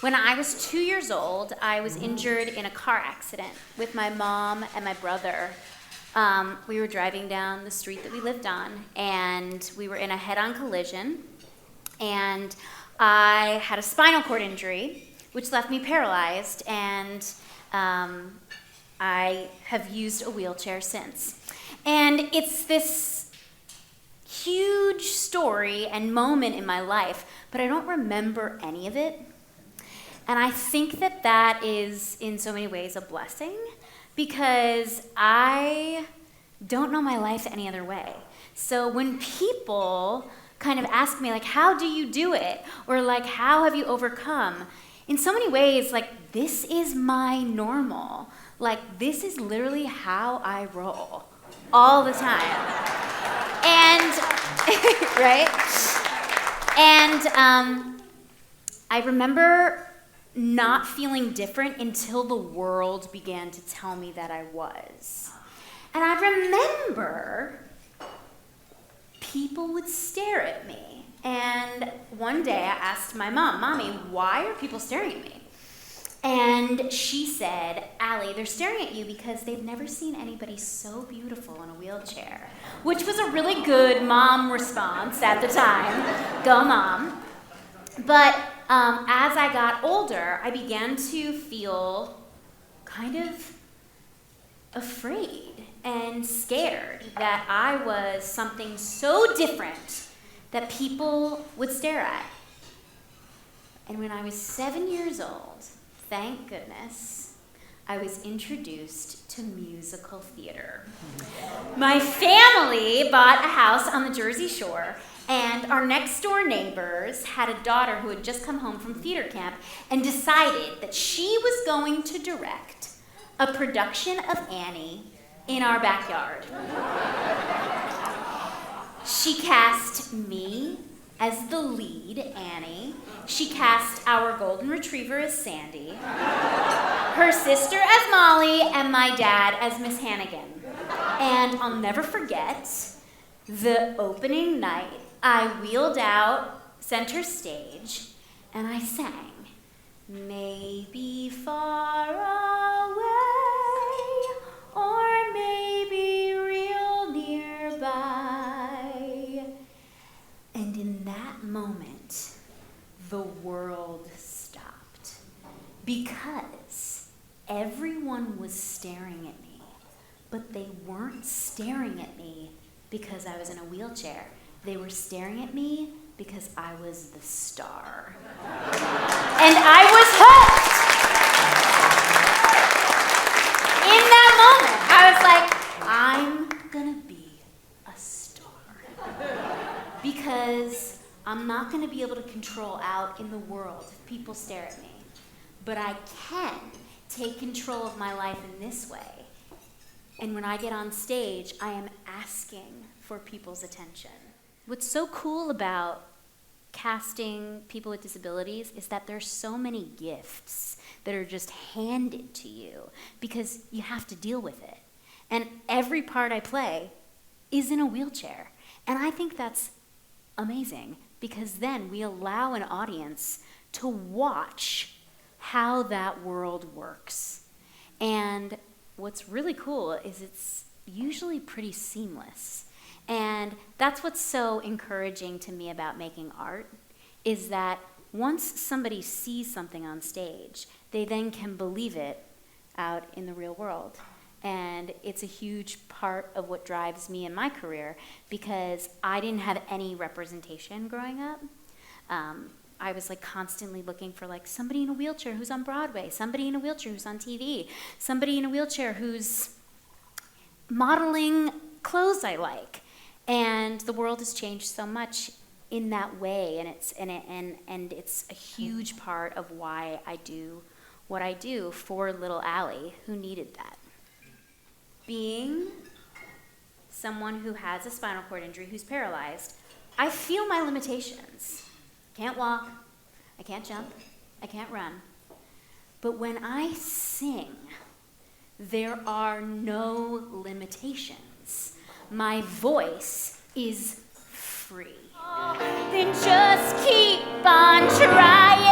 When I was 2 years old, I was injured in a car accident with my mom and my brother. We were driving down the street that we lived on, and we were in a head-on collision, and I had a spinal cord injury, which left me paralyzed, and I have used a wheelchair since. And it's this huge story and moment in my life, but I don't remember any of it. And I think that that is, in so many ways, a blessing, because I don't know my life any other way. So when people kind of ask me, like, how do you do it? Or like, how have you overcome? In so many ways, like, this is my normal. Like, this is literally how I roll all the time. And, right? And I remember not feeling different until the world began to tell me that I was. And I remember people would stare at me. And one day I asked my mom, Mommy, why are people staring at me? And she said, Allie, they're staring at you because they've never seen anybody so beautiful in a wheelchair, which was a really good mom response at the time. Go, Mom. But as I got older, I began to feel kind of afraid and scared that I was something so different that people would stare at. And when I was 7 years old, thank goodness, I was introduced to musical theater. My family bought a house on the Jersey Shore, and our next door neighbors had a daughter who had just come home from theater camp and decided that she was going to direct a production of Annie in our backyard. She cast me as the lead, Annie. She cast our golden retriever as Sandy, her sister as Molly, and my dad as Miss Hannigan. And I'll never forget the opening night. I wheeled out center stage, and I sang, maybe far away, or maybe real nearby. And in that moment, the world stopped, because everyone was staring at me, but they weren't staring at me because I was in a wheelchair. They were staring at me because I was the star. And I was hooked. In that moment, I was like, I'm gonna be a star. Because I'm not gonna be able to control out in the world if people stare at me. But I can take control of my life in this way. And when I get on stage, I am asking for people's attention. What's so cool about casting people with disabilities is that there's so many gifts that are just handed to you because you have to deal with it. And every part I play is in a wheelchair. And I think that's amazing because then we allow an audience to watch how that world works. And what's really cool is it's usually pretty seamless. And that's what's so encouraging to me about making art, is that once somebody sees something on stage, they then can believe it out in the real world. And it's a huge part of what drives me in my career, because I didn't have any representation growing up. I was like constantly looking for like somebody in a wheelchair who's on Broadway, somebody in a wheelchair who's on TV, somebody in a wheelchair who's modeling clothes I like. And the world has changed so much in that way, and it's a huge part of why I do what I do for little Allie, who needed that. Being someone who has a spinal cord injury, who's paralyzed, I feel my limitations. I can't walk, I can't jump, I can't run. But when I sing, there are no limitations. My voice is free. Then just keep on trying.